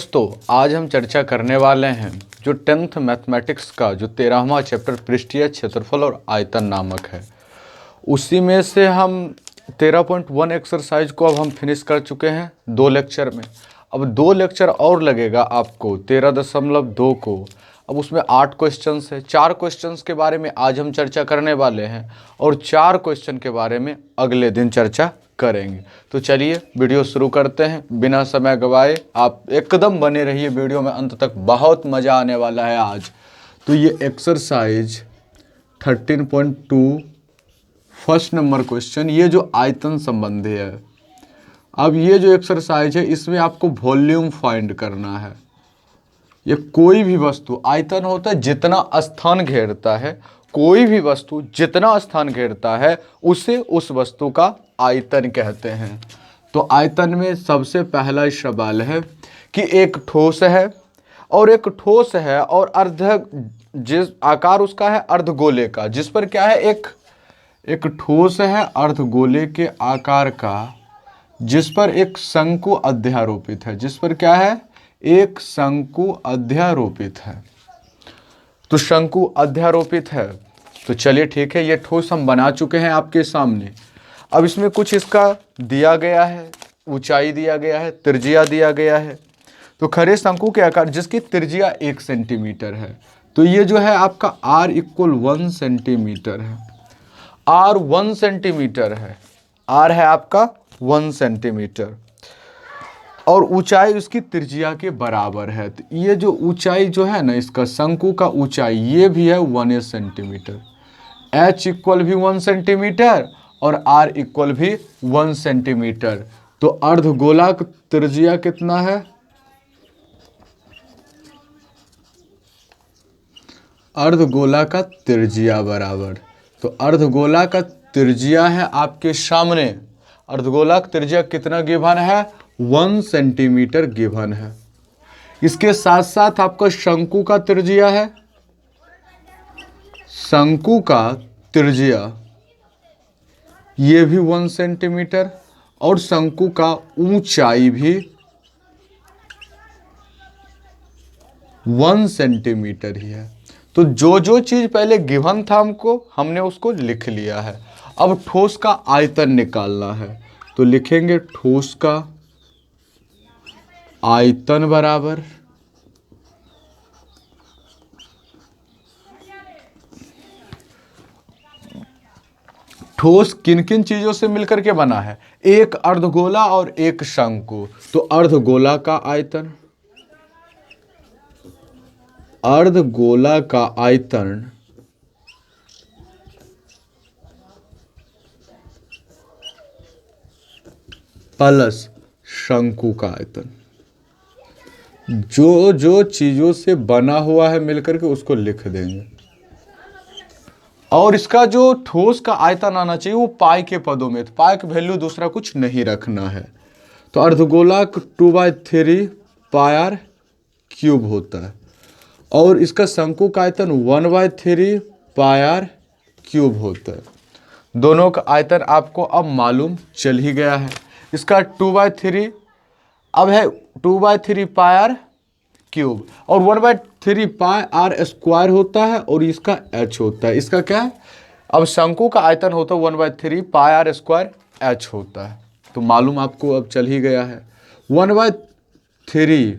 दोस्तों आज हम चर्चा करने वाले हैं जो 10th मैथमेटिक्स का जो 13वां चैप्टर पृष्ठीय क्षेत्रफल और आयतन नामक है। उसी में से हम 13.1 एक्सरसाइज को अब हम फिनिश कर चुके हैं 2 लेक्चर में। अब 2 लेक्चर और लगेगा आपको 13.2 को। अब उसमें 8 क्वेश्चंस है। 4 क्वेश्चंस के बारे में आज हम चर्चा करने वाले हैं और 4 क्वेश्चन के बारे में अगले दिन चर्चा करेंगे। तो चलिए वीडियो शुरू करते हैं बिना समय गवाए। आप एकदम बने रहिए वीडियो में अंत तक, बहुत मज़ा आने वाला है आज। तो ये एक्सरसाइज 13.2 फर्स्ट नंबर क्वेश्चन, ये जो आयतन संबंधी है। अब ये जो एक्सरसाइज है इसमें आपको वॉल्यूम फाइंड करना है। ये कोई भी वस्तु, आयतन होता है जितना स्थान घेरता है, कोई भी वस्तु जितना स्थान घेरता है उसे उस वस्तु का आयतन कहते हैं। तो आयतन में सबसे पहला सवाल है कि एक ठोस है और जिस आकार उसका है अर्धगोले का, जिस पर क्या है एक ठोस है अर्धगोले के आकार का, जिस पर एक शंकु अध्यारोपित है, जिस पर क्या है एक शंकु अध्यारोपित है। तो शंकु अध्यारोपित है। तो चलिए ठीक है, ये ठोस हम बना चुके हैं आपके सामने। अब इसमें कुछ इसका दिया गया है, ऊंचाई दिया गया है, त्रिज्या दिया गया है। तो खरे शंकु के आकार जिसकी त्रिज्या 1 सेंटीमीटर है, तो ये जो है आपका r = 1 सेंटीमीटर है। r 1 सेंटीमीटर है, r है आपका 1 सेंटीमीटर और ऊंचाई उसकी त्रिज्या के बराबर है। तो ये जो ऊंचाई जो है ना, इसका शंकु का ऊंचाई ये भी है 1 सेंटीमीटर। h = भी 1 सेंटीमीटर और r = भी 1 सेंटीमीटर। तो अर्धगोला का त्रिज्या कितना है? अर्धगोला का त्रिज्या बराबर, तो अर्धगोला का त्रिज्या है आपके सामने। अर्धगोला का त्रिज्या कितना गिवन है? 1 सेंटीमीटर गिवन है। इसके साथ साथ आपका शंकु का त्रिज्या है, शंकु का त्रिज्या ये भी 1 सेंटीमीटर और शंकु का ऊंचाई भी 1 सेंटीमीटर ही है। तो जो चीज पहले गिवन था हमने उसको लिख लिया है। अब ठोस का आयतन निकालना है, तो लिखेंगे ठोस का आयतन बराबर ठोस किन किन चीजों से मिलकर के बना है? एक अर्धगोला और एक शंकु। तो अर्धगोला का आयतन, अर्धगोला का आयतन प्लस शंकु का आयतन, जो चीजों से बना हुआ है मिलकर के उसको लिख देंगे। और इसका जो ठोस का आयतन आना चाहिए वो पाई के पदों में। तो पाई का वैल्यू दूसरा कुछ नहीं रखना है। तो अर्धगोला 2/3 πr³ होता है और इसका शंकु का आयतन 1/3 πr³ होता है। दोनों का आयतन आपको अब मालूम चल ही गया है। इसका 2/3 अब है 2/3 πr³ और 1/3 πr² होता है और इसका h होता है। इसका क्या है? अब शंकु का आयतन होता है 1/3 πr² h होता है। तो मालूम आपको अब चल ही गया है। 1/3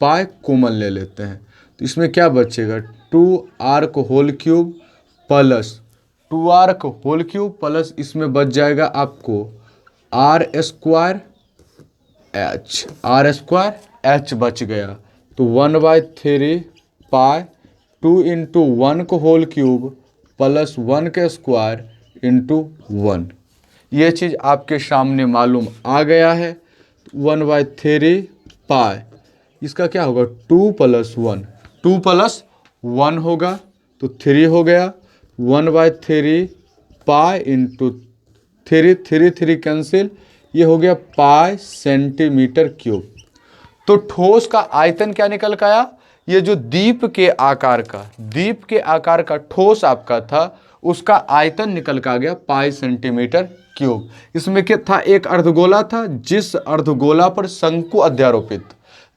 पाई कॉमन ले लेते हैं, तो इसमें क्या बचेगा? 2r³ प्लस 2r³ प्लस इसमें बच जाएगा आपको r² h बच गया। तो 1/3 पाई 2 × 1³ प्लस 1 का स्क्वायर × 1। ये चीज़ आपके सामने मालूम आ गया है। 1/3 पाई, इसका क्या होगा? 2 + 1, 2 + 1 होगा तो 3 हो गया। 1/3 पाई × 3, 3 कैंसिल, ये हो गया पाई सेंटीमीटर³। तो ठोस का आयतन क्या निकल के आया? ये जो दीप के आकार का ठोस आपका था उसका आयतन निकल के आ गया पाई सेंटीमीटर³। इसमें क्या था? एक अर्धगोला था, जिस अर्धगोला पर शंकु अध्यारोपित,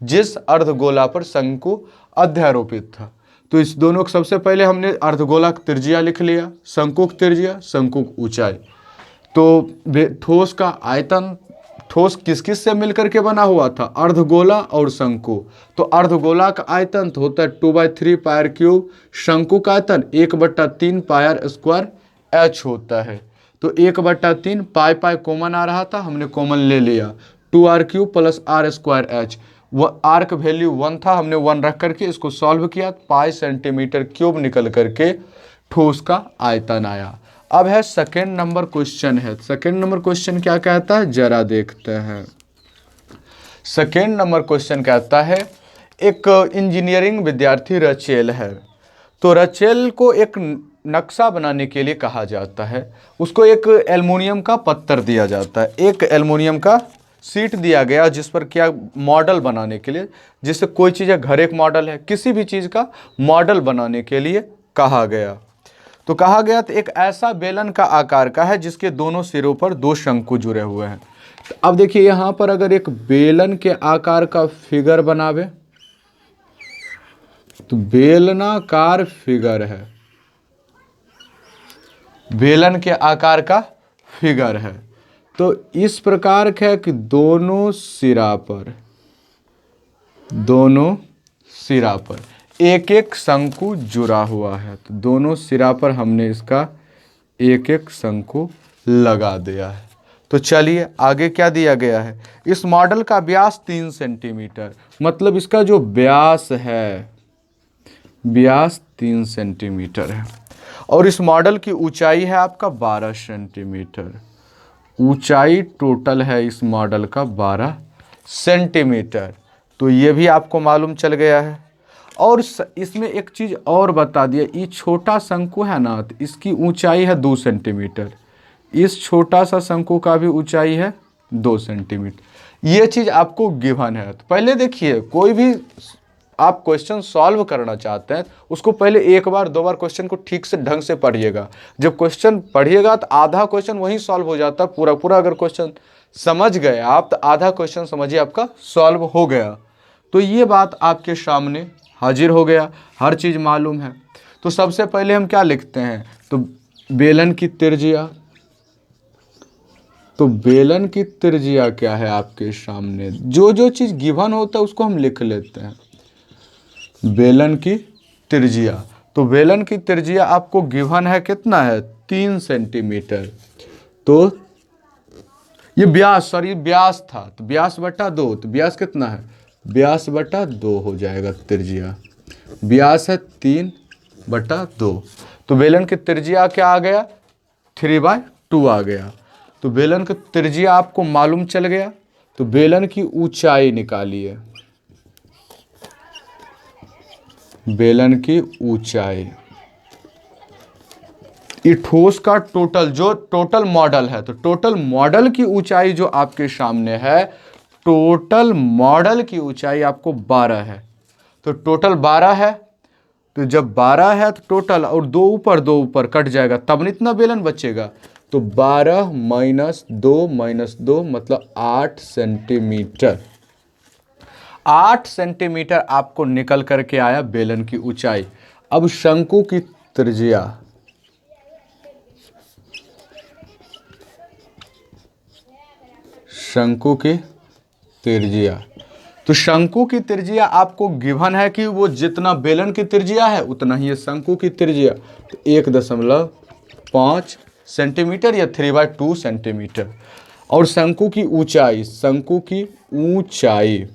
जिस अर्धगोला पर शंकु अध्यारोपित था। तो इस दोनों को सबसे पहले हमने अर्धगोला का त्रिज्या लिख लिया, शंकु की त्रिज्या, शंकु की ऊंचाई। तो ठोस का आयतन, ठोस किस किस से मिलकर के बना हुआ था? अर्धगोला और शंकु। तो अर्धगोला का आयतन तो होता है 2/3 पायर क्यूब, शंकु का आयतन 1/3 पायर स्क्वायर h होता है। तो 1/3 पाई पाई कॉमन आ रहा था, हमने कॉमन ले लिया, 2r³ प्लस r² h। वह आर का वैल्यू 1 था, हमने 1 रख करके इसको सॉल्व किया, पाई सेंटीमीटर क्यूब निकल करके ठोस का आयतन आया। अब है सेकेंड नंबर क्वेश्चन है। सेकेंड नंबर क्वेश्चन क्या कहता है, जरा देखते हैं। सेकेंड नंबर क्वेश्चन कहता है, एक इंजीनियरिंग विद्यार्थी रचेल है। तो रचेल को एक नक्शा बनाने के लिए कहा जाता है। उसको एक एल्युमिनियम का पत्थर दिया जाता है, एक एल्युमिनियम का सीट दिया गया, जिस पर क्या मॉडल बनाने के लिए, जिससे कोई चीज़ है, घर एक मॉडल है, किसी भी चीज़ का मॉडल बनाने के लिए कहा गया। तो कहा गया तो एक ऐसा बेलन का आकार का है जिसके दोनों सिरों पर 2 शंकु जुड़े हुए हैं। तो अब देखिए यहाँ पर अगर एक बेलन के आकार का फिगर बनावे, तो बेलनाकार फिगर है, बेलन के आकार का फिगर है। तो इस प्रकार है कि दोनों सिरा पर एक एक शंकु जुड़ा हुआ है। तो दोनों सिरा पर हमने इसका एक एक शंकु लगा दिया है। तो चलिए आगे क्या दिया गया है, इस मॉडल का व्यास 3 सेंटीमीटर, मतलब इसका जो व्यास है, व्यास 3 सेंटीमीटर है, और इस मॉडल की ऊंचाई है आपका 12 सेंटीमीटर। ऊंचाई टोटल है इस मॉडल का 12 सेंटीमीटर। तो ये भी आपको मालूम चल गया है। और इसमें एक चीज़ और बता दिया, ये छोटा शंकु है ना, तो इसकी ऊंचाई है 2 सेंटीमीटर, इस छोटा सा शंकु का भी ऊंचाई है 2 सेंटीमीटर। ये चीज़ आपको गिवन है। तो पहले देखिए, कोई भी आप क्वेश्चन सॉल्व करना चाहते हैं उसको पहले 1 बार 2 बार क्वेश्चन को ठीक से ढंग से पढ़िएगा। जब क्वेश्चन पढ़िएगा तो आधा क्वेश्चन वहीं सॉल्व हो जाता है, पूरा पूरा अगर क्वेश्चन समझ गए आप तो आधा क्वेश्चन समझिए आपका सॉल्व हो गया। तो ये बात आपके सामने हाजिर हो गया, हर चीज़ मालूम है। तो सबसे पहले हम क्या लिखते हैं, तो बेलन की त्रिज्या, तो बेलन की त्रिज्या क्या है आपके सामने, जो जो चीज़ गिवन होता है उसको हम लिख लेते हैं। बेलन की त्रिज्या, तो बेलन की त्रिज्या आपको गिवन है, कितना है, 3 सेंटीमीटर। तो ये व्यास, सॉरी व्यास था, तो व्यास बटा 2, तो व्यास कितना है, व्यास बटा 2 हो जाएगा त्रिज्या। व्यास है 3/2। तो बेलन की त्रिज्या क्या आ गया, 3/2 आ गया। तो बेलन की त्रिज्या आपको मालूम चल गया। तो बेलन की ऊंचाई निकालिए, बेलन की ऊंचाई, ये ठोस का टोटल जो टोटल मॉडल है, तो टोटल मॉडल की ऊंचाई जो आपके सामने है, टोटल मॉडल की ऊंचाई आपको 12 है। तो टोटल 12 है, तो जब 12 है तो टोटल, और 2 ऊपर कट जाएगा तब न इतना बेलन बचेगा। तो 12 - 2 मतलब 8 सेंटीमीटर। 8 सेंटीमीटर आपको निकल करके आया बेलन की ऊंचाई। अब शंकु की त्रिज्या, शंकु की त्रिज्या, तो शंकु की त्रिज्या आपको गिवन है कि वो जितना बेलन की त्रिज्या है उतना ही है शंकु की त्रिज्या। तो 1.5 सेंटीमीटर या 3/2 सेंटीमीटर। और शंकु की ऊंचाई, शंकु की ऊंचाई,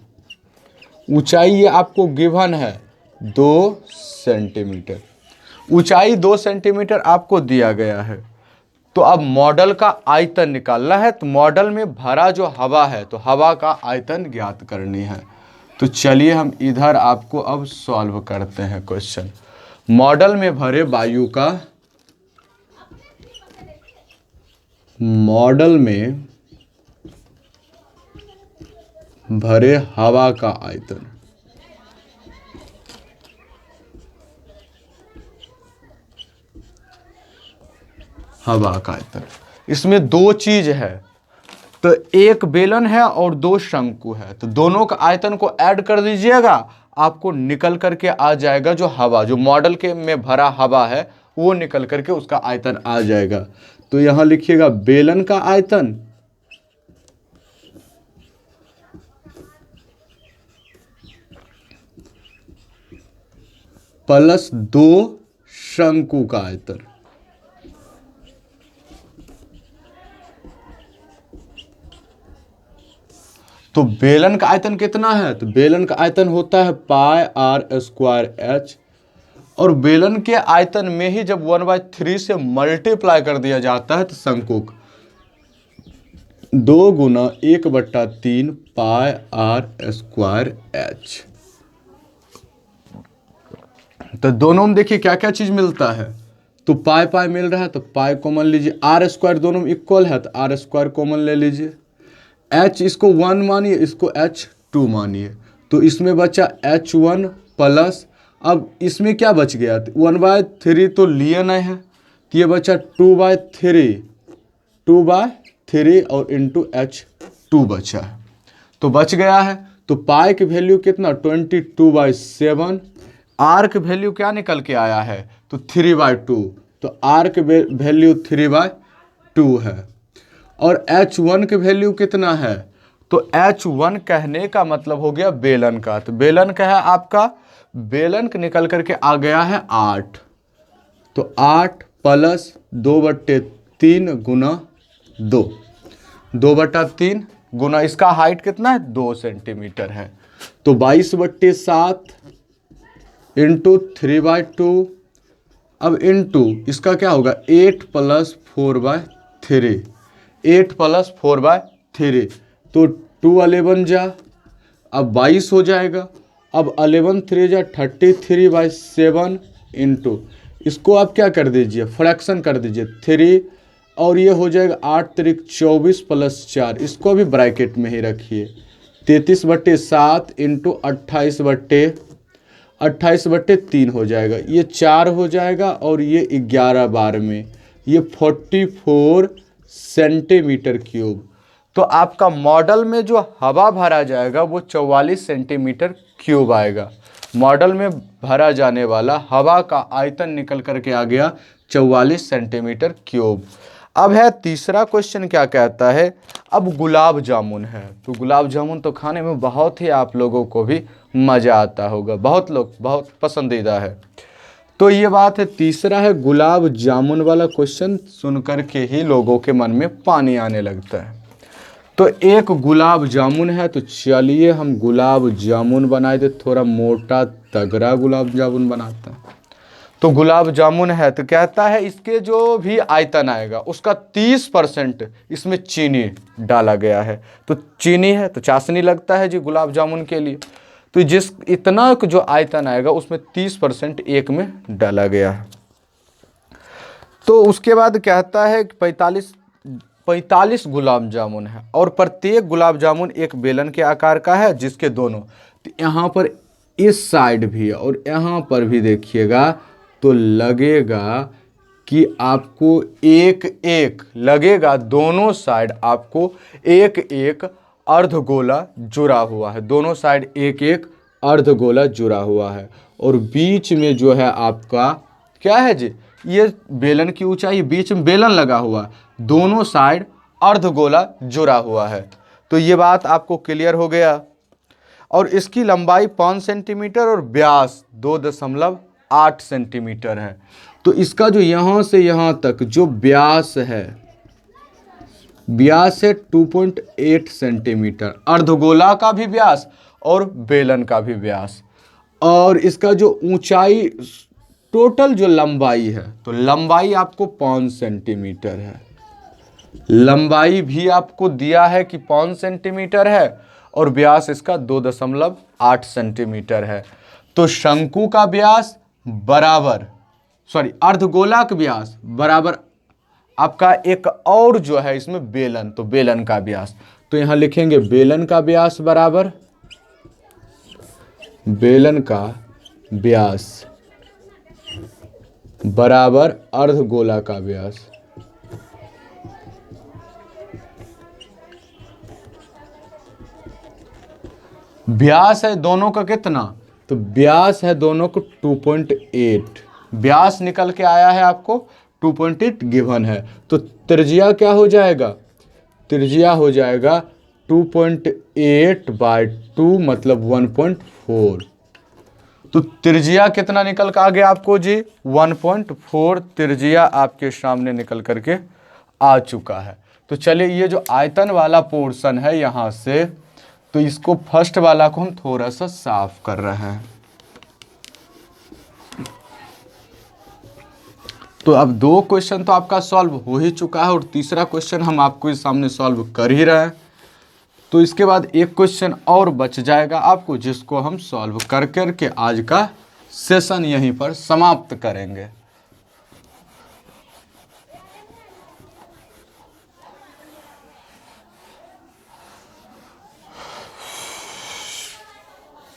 ऊंचाई ये आपको गिवन है 2 सेंटीमीटर। ऊंचाई 2 सेंटीमीटर आपको दिया गया है। तो अब मॉडल का आयतन निकालना है। तो मॉडल में भरा जो हवा है, तो हवा का आयतन ज्ञात करनी है। तो चलिए हम इधर आपको अब सॉल्व करते हैं क्वेश्चन। मॉडल में भरे वायु का, मॉडल में भरे हवा का आयतन, हवा का आयतन, इसमें 2 चीज है, तो एक बेलन है और दो शंकु है, तो दोनों का आयतन को ऐड कर दीजिएगा, आपको निकल करके आ जाएगा जो हवा, जो मॉडल के में भरा हवा है वो निकल करके उसका आयतन आ जाएगा। तो यहां लिखिएगा बेलन का आयतन प्लस दो शंकु का आयतन। तो बेलन का आयतन कितना है? तो बेलन का आयतन होता है पाई आर स्क्वायर एच, और बेलन के आयतन में ही जब 1/3 से मल्टीप्लाई कर दिया जाता है तो शंकु 2 गुना 1/3 पाई आर स्क्वायर एच। तो दोनों में देखिए क्या क्या चीज मिलता है, तो पाई पाई मिल रहा है तो पाई कॉमन लीजिए, आर स्क्वायर दोनों में इक्वल है तो आर स्क्वायर कॉमन ले लीजिए, एच इसको 1 मानिए, इसको H2 मानिए, तो इसमें बचा H1 प्लस, अब इसमें क्या बच गया, 1/3 तो लिए नहीं है, तो ये बचा 2/3 और इंटू H2 बचा है, तो बच गया है। तो पाई की वैल्यू कितना 22/7, आर की वैल्यू क्या निकल के आया है तो 3/2, तो आर की वैल्यू 3/2 है। और H1 की वैल्यू कितना है, तो H1 कहने का मतलब हो गया बेलन का, तो बेलन का है आपका, बेलन का निकल करके आ गया है 8, तो 8 प्लस 2/3 गुना 2, 2/3 गुना इसका हाइट कितना है 2 सेंटीमीटर है, तो 22/7 इंटू 3/2, अब इंटू इसका क्या होगा 8 प्लस 4/3, 8 प्लस 4/3, तो 2 11 जा, अब 22 हो जाएगा, अब 11 3 जा 33/7 इंटू इसको आप क्या कर दीजिए फ्रैक्शन कर दीजिए 3, और ये हो जाएगा 8 3 24 प्लस 4, इसको भी ब्रैकेट में ही रखिए, 33/7 इंटू 28/3 हो जाएगा, ये 4 हो जाएगा, और ये 11 बार में ये 44 सेंटीमीटर क्यूब। तो आपका मॉडल में जो हवा भरा जाएगा वो 44 सेंटीमीटर क्यूब आएगा। मॉडल में भरा जाने वाला हवा का आयतन निकल करके आ गया 44 सेंटीमीटर क्यूब। अब है तीसरा क्वेश्चन, क्या कहता है, अब गुलाब जामुन है, तो गुलाब जामुन तो खाने में बहुत ही आप लोगों को भी मज़ा आता होगा, बहुत लोग बहुत पसंदीदा है। तो ये बात है, तीसरा है गुलाब जामुन वाला क्वेश्चन सुन कर के ही लोगों के मन में पानी आने लगता है। तो एक गुलाब जामुन है, तो चलिए हम गुलाब जामुन बनाए दे, थोड़ा मोटा तगड़ा गुलाब जामुन बनाता है। तो गुलाब जामुन है, तो कहता है इसके जो भी आयतन आएगा उसका 30% इसमें चीनी डाला गया है, तो चीनी है तो चाशनी लगता है जी गुलाब जामुन के लिए, तो जिस इतना जो आयतन आएगा उसमें 30% एक में डाला गया है। तो उसके बाद कहता है कि 45 गुलाब जामुन है, और प्रत्येक गुलाब जामुन एक बेलन के आकार का है, जिसके दोनों, तो यहाँ पर इस साइड भी और यहाँ पर भी देखिएगा तो लगेगा कि आपको एक एक लगेगा, दोनों साइड आपको एक एक अर्धगोला जुड़ा हुआ है, दोनों साइड एक एक अर्धगोला जुड़ा हुआ है, और बीच में जो है आपका क्या है जी, ये बेलन की ऊंचाई, बीच में बेलन लगा हुआ, दोनों साइड अर्धगोला जुड़ा हुआ है। तो ये बात आपको क्लियर हो गया। और इसकी लंबाई 5 सेंटीमीटर और व्यास 2.8 सेंटीमीटर है। तो इसका जो यहाँ से यहाँ तक जो व्यास है 2.8 सेंटीमीटर, अर्धगोला का भी व्यास और बेलन का भी व्यास, और इसका जो ऊंचाई टोटल जो लंबाई है, तो लंबाई आपको 5 सेंटीमीटर है, लंबाई भी आपको दिया है कि 5 सेंटीमीटर है, और व्यास इसका 2.8 सेंटीमीटर है। तो शंकु का व्यास बराबर, अर्धगोला का व्यास बराबर आपका एक और जो है इसमें बेलन, तो बेलन का व्यास, तो यहां लिखेंगे बेलन का व्यास बराबर, बेलन का व्यास बराबर अर्धगोला का व्यास। व्यास है दोनों का कितना, तो व्यास है दोनों को 2.8, व्यास निकल के आया है आपको 2.8 गिवन है। तो त्रिज्या क्या हो जाएगा, त्रिज्या हो जाएगा 2.8/2 मतलब 1.4। तो त्रिज्या कितना निकल के आ गया आपको जी, 1.4 त्रिज्या आपके सामने निकल करके आ चुका है। तो चलिए ये जो आयतन वाला पोर्शन है यहाँ से, तो इसको फर्स्ट वाला को हम थोड़ा सा साफ कर रहे हैं। तो अब 2 क्वेश्चन तो आपका सॉल्व हो ही चुका है और तीसरा क्वेश्चन हम आपको इस सामने सॉल्व कर ही रहे हैं। तो इसके बाद एक क्वेश्चन और बच जाएगा आपको, जिसको हम सॉल्व कर करके आज का सेशन यहीं पर समाप्त करेंगे।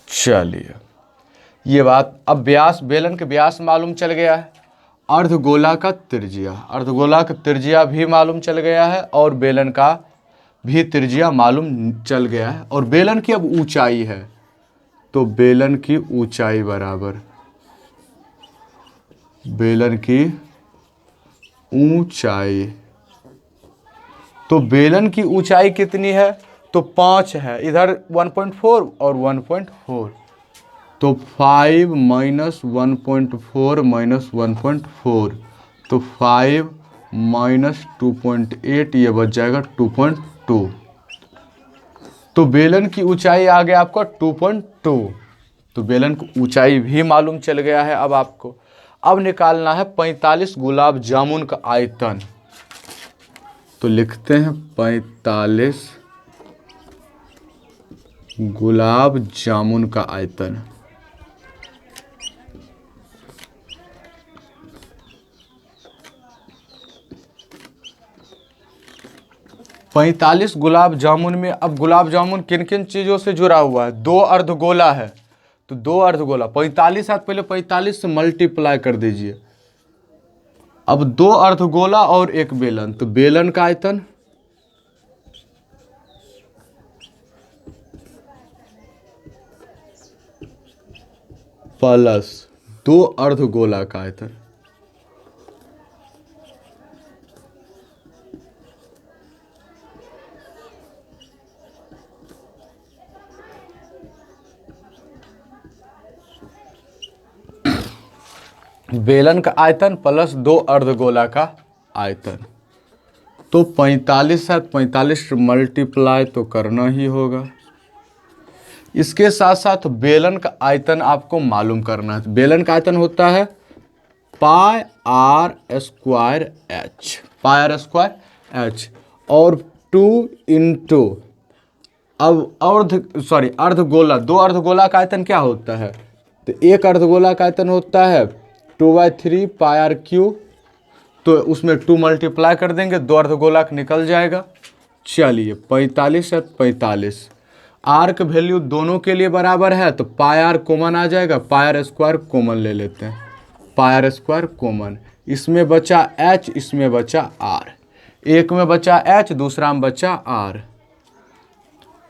चलिए ये बात, अब व्यास, बेलन के व्यास मालूम चल गया है, अर्धगोला का त्रिज्या, अर्धगोला का त्रिज्या भी मालूम चल गया है और बेलन का भी त्रिज्या मालूम चल गया है। और बेलन की अब ऊंचाई है, तो बेलन की ऊंचाई बराबर, बेलन की ऊंचाई, तो बेलन की ऊंचाई कितनी है, तो 5 है, इधर 1.4 और 1.4, तो 5 माइनस 1.4 माइनस 1.4, तो 5 माइनस 2.8, ये बच जाएगा 2.2। तो बेलन की ऊंचाई आ गया आपका 2.2। तो बेलन की ऊंचाई भी मालूम चल गया है। अब आपको अब निकालना है 45 गुलाब जामुन का आयतन। तो लिखते हैं 45 गुलाब जामुन का आयतन। पैंतालीस गुलाब जामुन में, अब गुलाब जामुन किन किन चीज़ों से जुड़ा हुआ है, 2 अर्धगोला है, तो 2 अर्धगोला, 45 हाथ पहले 45 से मल्टीप्लाई कर दीजिए। अब 2 अर्धगोला और 1 बेलन, तो बेलन का आयतन प्लस 2 अर्धगोला का आयतन, बेलन का आयतन प्लस 2 अर्धगोला का आयतन। तो 45 है, 45 मल्टीप्लाई तो करना ही होगा। इसके साथ साथ बेलन का आयतन आपको मालूम करना है। बेलन का आयतन होता है pi R square H, pi R square H, और 2 इंटू, अब अर्धगोला, 2 अर्धगोला का आयतन क्या होता है, तो 1 अर्धगोला का आयतन होता है 2/3 पाई आर क्यू, तो उसमें 2 मल्टीप्लाई कर देंगे, 2 अर्धगोला निकल जाएगा। चलिए 45 है 45, आर का वैल्यू दोनों के लिए बराबर है, तो पाई आर कॉमन आ जाएगा, पाई आर स्क्वायर कॉमन ले लेते हैं, पाई आर स्क्वायर कॉमन, इसमें बचा एच, इसमें बचा आर, एक में बचा एच, दूसरा में बचा आर।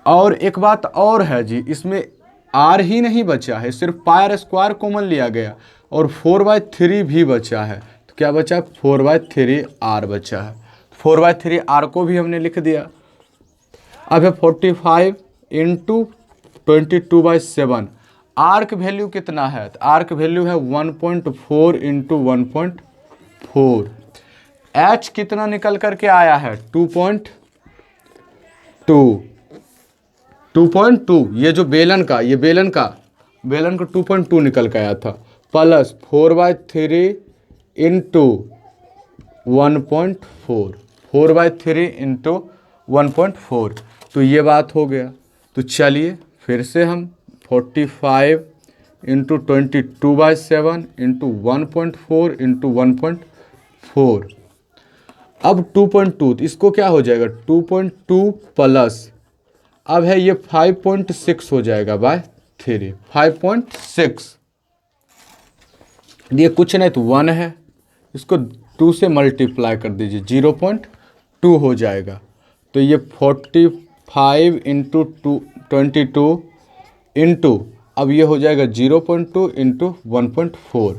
और एक बात और है जी, इसमें आर ही नहीं बचा है, सिर्फ पाई आर स्क्वायर कॉमन लिया गया और 4/3 भी बचा है, तो क्या बचा, 4/3 आर बचा है, 4/3 आर को भी हमने लिख दिया। अब है 45 इंटू 22/7, आर की वैल्यू कितना है, तो आर की वैल्यू है 1.4 इंटू 1.4, एच कितना निकल करके आया है 2.2, ये जो बेलन का, ये बेलन का 2.2 निकल के आया था, प्लस 4/3 इंटू 1.4, 4/3 इंटू 1.4, तो ये बात हो गया। तो चलिए फिर से हम 45 इंटू 22/7 इंटू 1.4 इंटू 1.4, अब 2.2, तो इसको क्या हो जाएगा 2.2 प्लस, अब है ये 5.6 हो जाएगा बाय 3, 5.6, ये कुछ नहीं तो 1 है, इसको 2 से मल्टीप्लाई कर दीजिए, 0.2 हो जाएगा। तो ये 45 इंटू 22 इंटू, अब ये हो जाएगा 0.2 इंटू 1.4,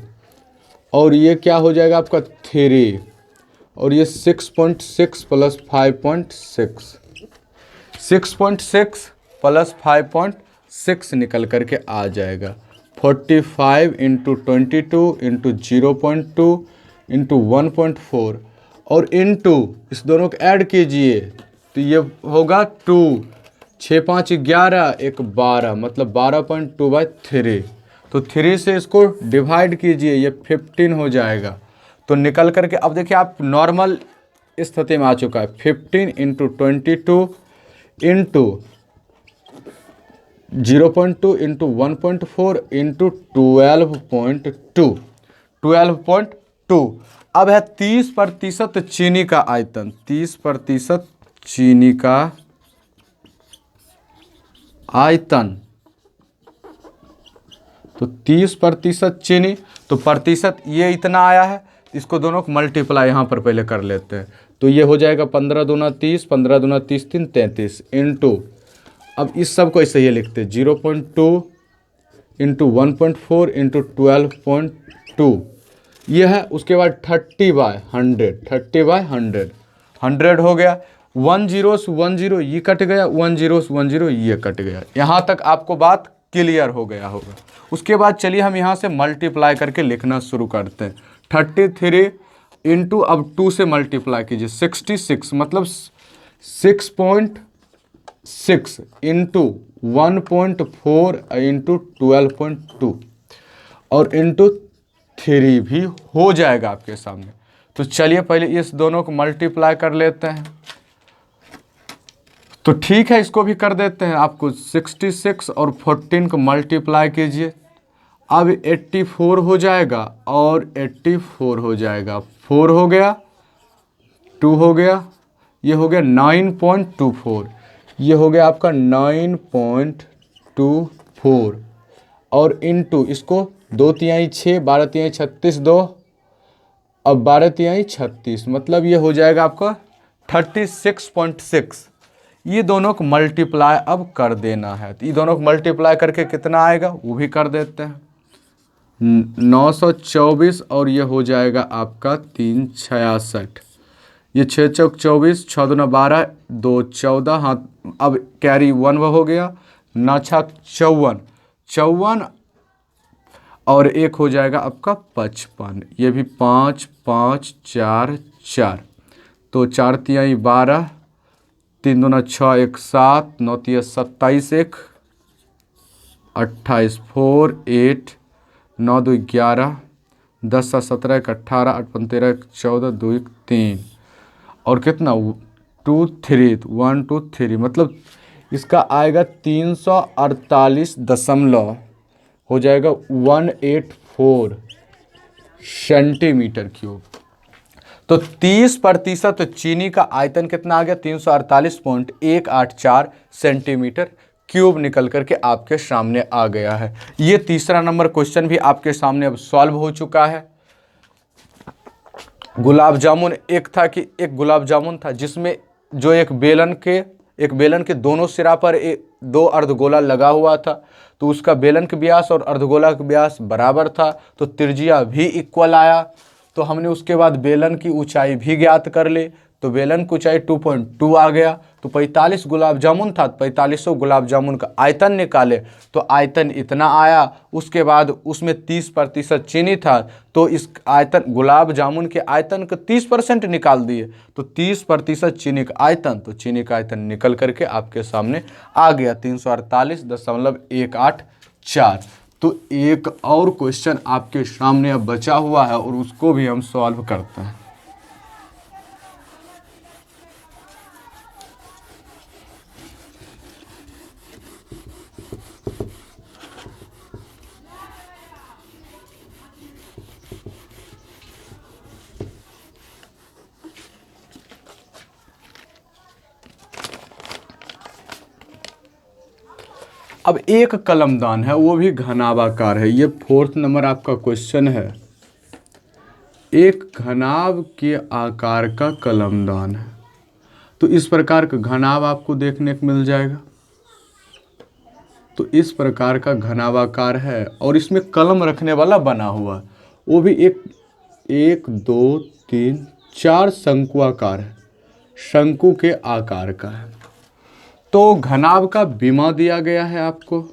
और ये क्या हो जाएगा आपका 3, और ये 6.6 प्लस 5.6, 6.6 प्लस 5.6 निकल करके आ जाएगा। 45 इंटू 22 इंटू 0.2 इंटू 1.4 और इंटू इस दोनों को ऐड कीजिए तो ये होगा 2, 6 5 11, एक 12, मतलब 12.2/3। तो 3 से इसको डिवाइड कीजिए, ये 15 हो जाएगा। तो निकल करके अब देखिए आप नॉर्मल स्थिति में आ चुका है। 15 इंटू 22 इंटू 0.2 इंटू 1.4 इंटू 12.2, 12.2। अब है 30% चीनी का आयतन, 30% चीनी का आयतन। तो 30% चीनी, तो प्रतिशत ये इतना आया है, इसको दोनों को मल्टीप्लाई यहाँ पर पहले कर लेते हैं। तो ये हो जाएगा 15 दूना 30, 15 दूना 30, 3 33 इंटू, अब इस सब को ऐसे ही लिखते हैं 0.2 इंटू 1.4 इंटू 12.2, ये है। उसके बाद 30/100, 30/100, 100 हो गया। 1 0 से 1 0 ये कट गया, 1 0 से 1 0 ये कट गया। यहाँ तक आपको बात क्लियर हो गया होगा। उसके बाद चलिए हम यहाँ से मल्टीप्लाई करके लिखना शुरू करते हैं। 33 इंटू, अब 2 से मल्टीप्लाई कीजिए, 66, मतलब 6.6 इंटू 1.4 इंटू 12.2 और इंटू 3 भी हो जाएगा आपके सामने। तो चलिए पहले इस दोनों को मल्टीप्लाई कर लेते हैं। तो ठीक है, इसको भी कर देते हैं। आपको 66 और 14 को मल्टीप्लाई कीजिए, अब 84 हो जाएगा और 84 हो जाएगा। 4 हो गया, 2 हो गया, ये हो गया 9.24, ये हो गया आपका 9.24 और इंटू इसको 2 तिहाई 6, 12 तिहाई 36, 2, अब 12 तिहाई 36, मतलब ये हो जाएगा आपका 36.6। ये दोनों को मल्टीप्लाई अब कर देना है। तो ये दोनों को मल्टीप्लाई करके कितना आएगा वो भी कर देते हैं। 924 और ये हो जाएगा आपका 366, ये 6 चौक 24, 6 दूना 12, 2 14, हाँ अब कैरी 1 हो गया, 9 छक 54, 54 और एक हो जाएगा आपका 55, ये भी 5 5 4 4, तो 4 तिहाई 12, 3 दूना 6, 1 7, 9 तिया 27, 1 28, 4 8, 9 2 11, 10 7 17, 1 18, 8 5 13, 14, 2 1 3 और कितना 2 3, 1 2 3, मतलब इसका आएगा 348 दशमलव हो जाएगा 184 सेंटीमीटर क्यूब। तो 30% चीनी का आयतन कितना आ गया, 348.184 सेंटीमीटर क्यूब निकल करके आपके सामने आ गया है। ये तीसरा नंबर क्वेश्चन भी आपके सामने अब सॉल्व हो चुका है। गुलाब जामुन एक था कि एक गुलाब जामुन था जिसमें जो एक बेलन के दोनों सिरा पर दो अर्धगोला लगा हुआ था, तो उसका बेलन का व्यास और अर्धगोला का व्यास बराबर था, तो त्रिज्या भी इक्वल आया। तो हमने उसके बाद बेलन की ऊंचाई भी ज्ञात कर ली, तो बेलन की ऊंचाई 2.2 आ गया। तो 45 गुलाब जामुन था, 4500 गुलाब जामुन का आयतन निकाले तो आयतन इतना आया। उसके बाद उसमें 30% चीनी था, तो इस आयतन गुलाब जामुन के आयतन का 30% निकाल दिए, तो 30% चीनी का आयतन, तो चीनी का आयतन निकल करके आपके सामने आ गया 348.184। तो एक और क्वेश्चन आपके सामने अब बचा हुआ है और उसको भी हम सॉल्व करते हैं। अब एक कलमदान है, वो भी घनाभाकार है। ये 4th नंबर आपका क्वेश्चन है। एक घनाभ के आकार का कलमदान है, तो इस प्रकार का घनाभ आपको देखने को मिल जाएगा। तो इस प्रकार का घनाभाकार है और इसमें कलम रखने वाला बना हुआ, वो भी एक दो तीन चार शंकुआकार है, शंकु के आकार का है। तो घनाभ का विमा दिया गया है आपको,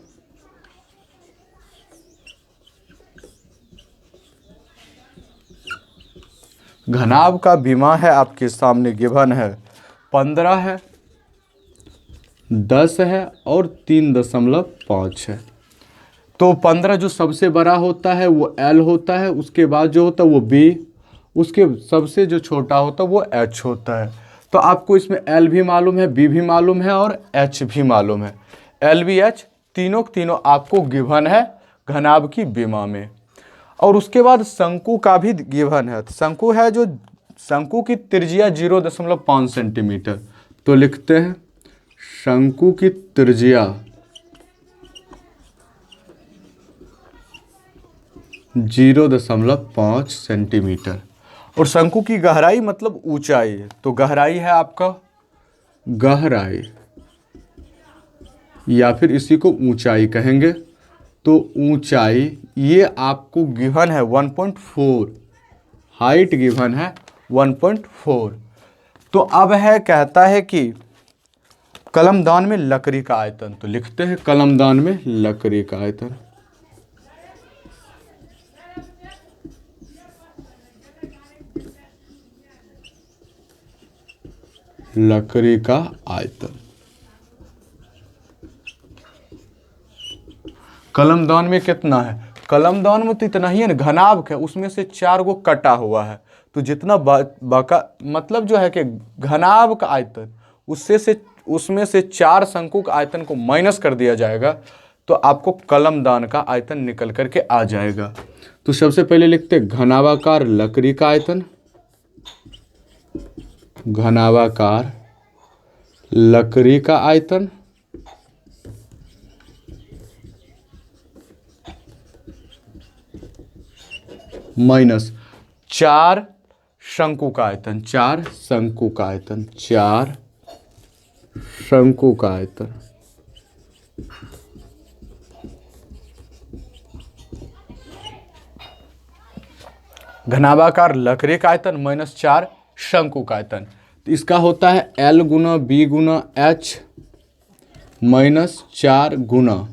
घनाभ का विमा है आपके सामने गिवन है 15 है, 10 है और 3.5 है। तो 15 जो सबसे बड़ा होता है वो L होता है, उसके बाद जो होता है वो B, उसके सबसे जो छोटा होता है वो H होता है। तो आपको इसमें L भी मालूम है, B भी मालूम है और H भी मालूम है। L B H तीनों आपको गिवन है घनाभ की विमा में। और उसके बाद शंकु का भी गिवन है। शंकु है जो शंकु की त्रिज्या 0.5 सेंटीमीटर। तो लिखते हैं शंकु की त्रिज्या 0.5 सेंटीमीटर। और शंकु की गहराई मतलब ऊंचाई, तो गहराई है आपका गहराई या फिर इसी को ऊंचाई कहेंगे। तो ऊंचाई ये आपको गिवन है 1.4, हाइट गिवन है 1.4। तो अब है कहता है कि कलमदान में लकड़ी का आयतन। तो लिखते हैं कलमदान में लकड़ी का आयतन। लकड़ी का आयतन कलमदान में कितना है? कलमदान में तो इतना ही है ना, घनाभ है उसमें से 4 गो कटा हुआ है। तो जितना बाका मतलब जो है कि घनाभ का आयतन उसमें से 4 शंकु का आयतन को माइनस कर दिया जाएगा तो आपको कलमदान का आयतन निकल करके आ जाएगा। तो सबसे पहले लिखते हैं घनाभाकार लकड़ी का आयतन, घनाभाकार लकड़ी का आयतन माइनस 4 शंकु का आयतन, 4 शंकु का आयतन, 4 शंकु का आयतन। घनाभाकार लकड़ी का आयतन माइनस 4 शंकु का आयतन। तो इसका होता है L गुना B गुना H माइनस 4 गुना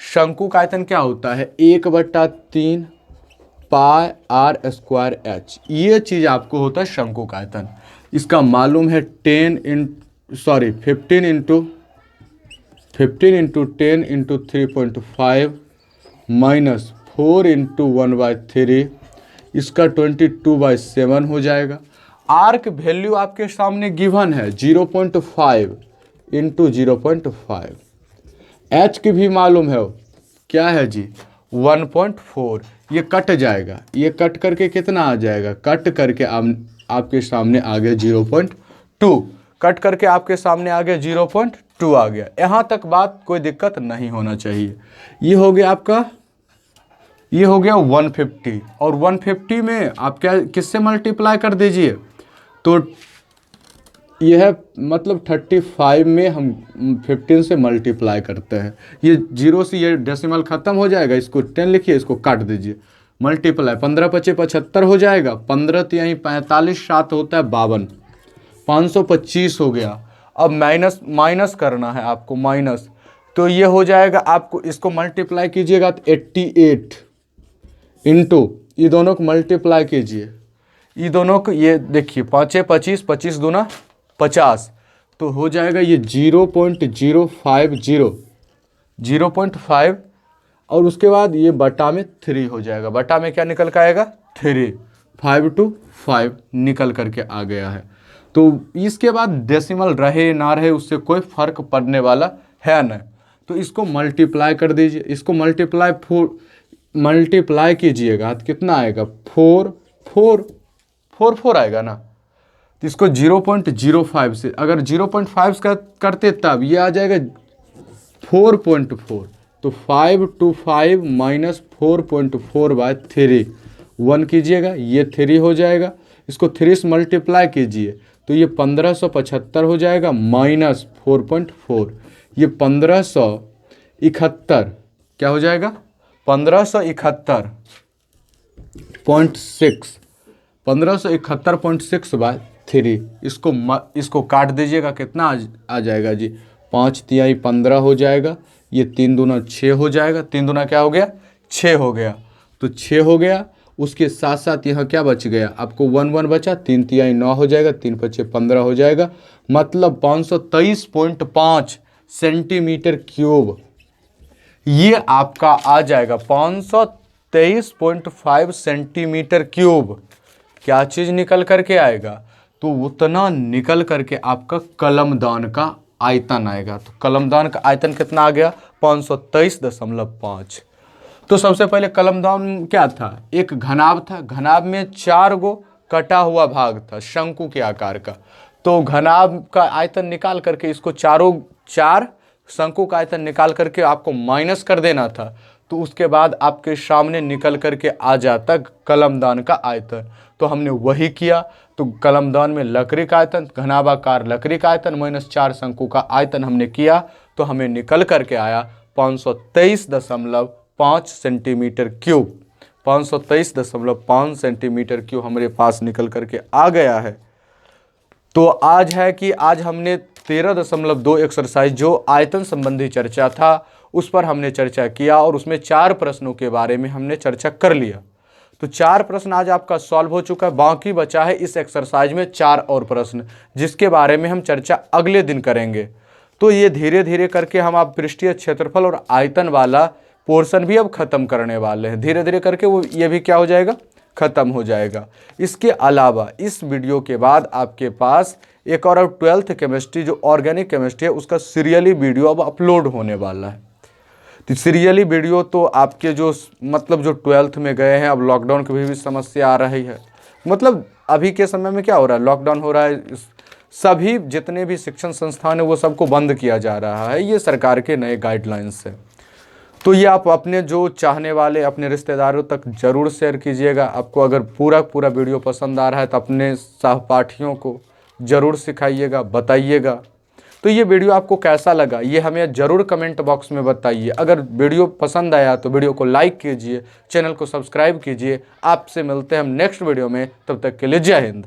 शंकु का आयतन क्या होता है 1/3 पाई आर स्क्वायर H। ये चीज़ आपको होता है शंकु का आयतन। इसका मालूम है 15 इंटू 10 इंटू 3.5 माइनस 4 इंटू 1/3, इसका 22/7 हो जाएगा। आर की वैल्यू आपके सामने गिवन है 0.5 इंटू 0.5। एच की भी मालूम है क्या है जी 1.4। ये कट जाएगा, ये कट करके कितना आ जाएगा, कट करके आपके सामने आ गया 0.2, कट करके आपके सामने आ गया 0.2 आ गया। यहाँ तक बात कोई दिक्कत नहीं होना चाहिए। ये हो गया आपका, ये हो गया 150 और 150 में आप क्या किससे मल्टीप्लाई कर दीजिए तो यह मतलब 35 में हम 15 से मल्टीप्लाई करते हैं। ये 0 से ये डेसिमल ख़त्म हो जाएगा, इसको 10 लिखिए, इसको काट दीजिए, मल्टीप्लाई 15 × 5 = 75 हो जाएगा, 15 तो यहीं 45, 7 होता है 52, 525 हो गया। अब माइनस करना है आपको माइनस, तो ये हो जाएगा आपको, इसको मल्टीप्लाई कीजिएगा तो 88 इंटू ये दोनों को मल्टीप्लाई कीजिए, ये दोनों को, ये देखिए 5 × 25, 25 दूना 50, तो हो जाएगा ये 0.050 और उसके बाद ये बटा में 3 हो जाएगा। बटा में क्या निकल कर आएगा 3, 5 to 5 निकल करके आ गया है। तो इसके बाद डेसिमल रहे ना रहे उससे कोई फर्क पड़ने वाला है ना। तो इसको मल्टीप्लाई कर दीजिए, इसको मल्टीप्लाई कीजिएगा तो कितना आएगा 4 आएगा ना। तो इसको 0.05 से अगर 0.5 करते तब ये आ जाएगा 4.4। तो 5 to 5 माइनस 4.4/3 1 कीजिएगा, ये 3 हो जाएगा। इसको 3 से मल्टीप्लाई कीजिए तो ये 1575 हो जाएगा माइनस 4.4। ये 1571 क्या हो जाएगा 1571.6 1571.6/3 इसको काट दीजिएगा कितना आ जाएगा जी 5×3 15 हो जाएगा। ये 3 दूना 6 हो जाएगा 3 दूना क्या हो गया 6 हो गया। तो 6 हो गया। उसके साथ साथ यहाँ क्या बच गया आपको 1 1 बचा 3×3 9 हो जाएगा 3×5 15 हो जाएगा। मतलब 523.5 सेंटीमीटर क्यूब ये आपका आ जाएगा 523.5 सेंटीमीटर क्यूब। क्या चीज़ निकल करके आएगा तो उतना निकल करके आपका कलमदान का आयतन आएगा। तो कलमदान का आयतन कितना आ गया 523.5। तो सबसे पहले कलमदान क्या था एक घनाभ था। घनाभ में 4 गो कटा हुआ भाग था शंकु के आकार का। तो घनाभ का आयतन निकाल करके इसको चार शंकु का आयतन निकाल करके आपको माइनस कर देना था। तो उसके बाद आपके सामने निकल करके आ जाता कलमदान का आयतन। तो हमने वही किया। तो कलमदान में लकड़ी का आयतन घनाभाकार लकड़ी का आयतन -4 शंकु का आयतन हमने किया। तो हमें निकल करके आया 523.5 सेंटीमीटर क्यूब। 523.5 सेंटीमीटर क्यूब हमारे पास निकल करके आ गया है। तो आज हमने 13.2 एक्सरसाइज जो आयतन संबंधी चर्चा था उस पर हमने चर्चा किया और उसमें 4 प्रश्नों के बारे में हमने चर्चा कर लिया। तो 4 प्रश्न आज आपका सॉल्व हो चुका है। बाकी बचा है इस एक्सरसाइज में 4 और प्रश्न जिसके बारे में हम चर्चा अगले दिन करेंगे। तो ये धीरे धीरे करके हम आप पृष्ठीय क्षेत्रफल और आयतन वाला पोर्शन भी अब खत्म करने वाले हैं। धीरे धीरे करके वो ये भी क्या हो जाएगा खत्म हो जाएगा। इसके अलावा इस वीडियो के बाद आपके पास एक और 12th केमिस्ट्री जो ऑर्गेनिक केमिस्ट्री है उसका सीरियली वीडियो अब अपलोड होने वाला है। तो सीरियली वीडियो तो आपके जो 12th में गए हैं अब लॉकडाउन की भी समस्या आ रही है। मतलब अभी के समय में क्या हो रहा है लॉकडाउन हो रहा है। सभी जितने भी शिक्षण संस्थान है वो सबको बंद किया जा रहा है। ये सरकार के नए गाइडलाइंस है। तो ये आप अपने जो चाहने वाले अपने रिश्तेदारों तक ज़रूर शेयर कीजिएगा। आपको अगर पूरा वीडियो पसंद आ रहा है तो अपने सहपाठियों को ज़रूर सिखाइएगा बताइएगा। तो ये वीडियो आपको कैसा लगा ये हमें ज़रूर कमेंट बॉक्स में बताइए। अगर वीडियो पसंद आया तो वीडियो को लाइक कीजिए चैनल को सब्सक्राइब कीजिए। आपसे मिलते हैं हम नेक्स्ट वीडियो में। तब तक के लिए जय हिंद।